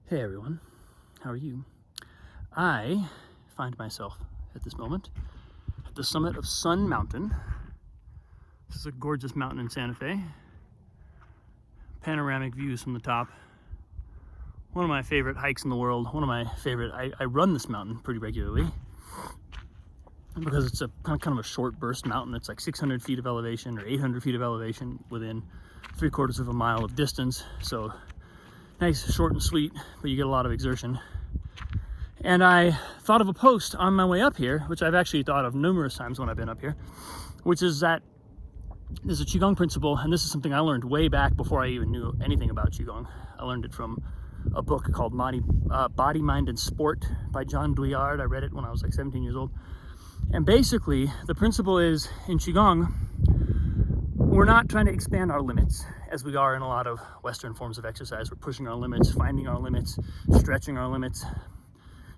Hey everyone, how are you? I find myself at this moment at the summit of Sun Mountain. This is a gorgeous mountain in Santa Fe. Panoramic views from the top. One of my favorite hikes in the world. I run this mountain pretty regularly because it's a kind of a short burst mountain. It's like 600 feet of elevation or 800 feet of elevation within 3/4 of a mile of distance. So nice, short and sweet, but you get a lot of exertion. And I thought of a post on my way up here, which I've actually thought of numerous times when I've been up here, which is that there's a Qigong principle, and this is something I learned way back before I even knew anything about Qigong. I learned it from a book called Body, Mind, and Sport by John Douillard. I read it when I was like 17 years old. And basically, the principle is, in Qigong, we're not trying to expand our limits as we are in a lot of Western forms of exercise. We're pushing our limits, finding our limits, stretching our limits.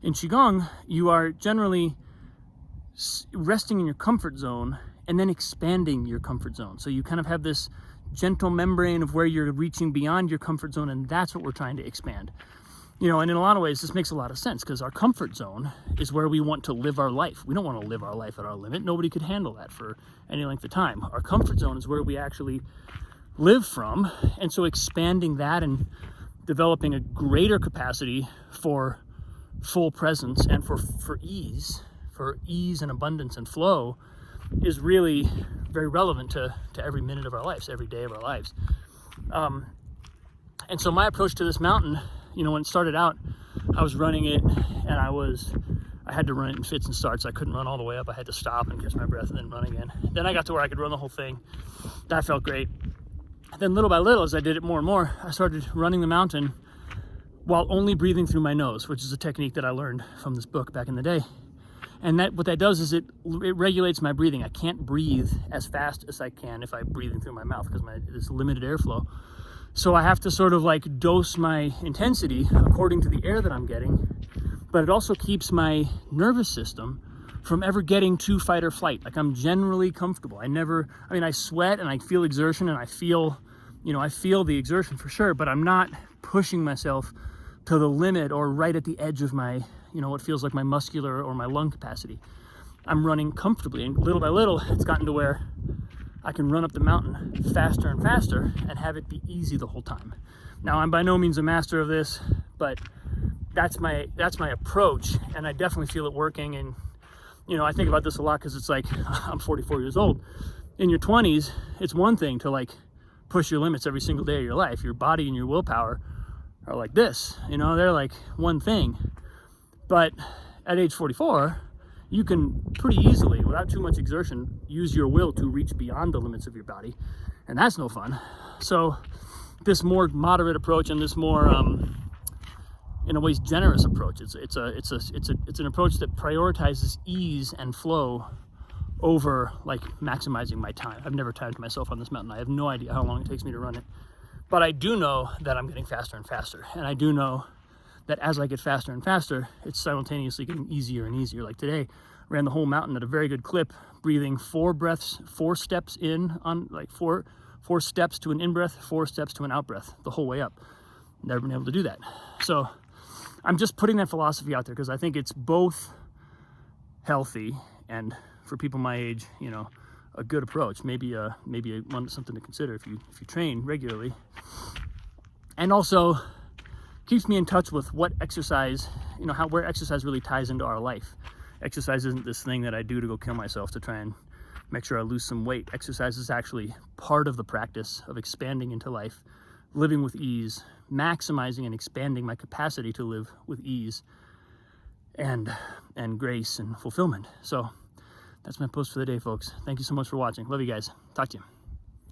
In Qigong, you are generally resting in your comfort zone and then expanding your comfort zone. So you kind of have this gentle membrane of where you're reaching beyond your comfort zone, and that's what we're trying to expand. And in a lot of ways, this makes a lot of sense because our comfort zone is where we want to live our life. We don't want to live our life at our limit. Nobody could handle that for any length of time. Our comfort zone is where we actually live from. And so expanding that and developing a greater capacity for full presence and for ease and abundance and flow is really very relevant to every minute of our lives, every day of our lives. And so my approach to this mountain, when it started out, I was running it and I had to run it in fits and starts. I couldn't run all the way up. I had to stop and catch my breath and then run again. Then I got to where I could run the whole thing. That felt great. Then little by little, as I did it more and more, I started running the mountain while only breathing through my nose, which is a technique that I learned from this book back in the day. And what that does is it regulates my breathing. I can't breathe as fast as I can if I'm breathing through my mouth because there's limited airflow. So I have to sort of like dose my intensity according to the air that I'm getting, but it also keeps my nervous system from ever getting to fight or flight. Like, I'm generally comfortable. I sweat and I feel exertion and I feel the exertion for sure, but I'm not pushing myself to the limit or right at the edge of my, what feels like my muscular or my lung capacity. I'm running comfortably, and little by little, it's gotten to where I can run up the mountain faster and faster and have it be easy the whole time. Now, I'm by no means a master of this, but that's my approach, and I definitely feel it working. And I think about this a lot because it's like, I'm 44 years old. In your 20s, it's one thing to like push your limits every single day of your life. Your body and your willpower are like this, they're like one thing. But at age 44, you can pretty easily, without too much exertion, use your will to reach beyond the limits of your body, and that's no fun. So this more moderate approach and this more, in a ways, generous approach, it's an approach that prioritizes ease and flow over like maximizing my time. I've never timed myself on this mountain. I have no idea how long it takes me to run it, but I do know that I'm getting faster and faster, and I do know that as I get faster and faster, it's simultaneously getting easier and easier. Like today, ran the whole mountain at a very good clip, breathing 4 steps in on like four steps to an in-breath, 4 steps to an out-breath the whole way up. Never been able to do that. So I'm just putting that philosophy out there because I think it's both healthy and, for people my age, a good approach. Maybe something to consider if you train regularly. And also keeps me in touch with what exercise, where exercise really ties into our life. Exercise isn't this thing that I do to go kill myself to try and make sure I lose some weight. Exercise is actually part of the practice of expanding into life, living with ease, maximizing and expanding my capacity to live with ease and grace and fulfillment. So that's my post for the day, folks. Thank you so much for watching. Love you guys. Talk to you.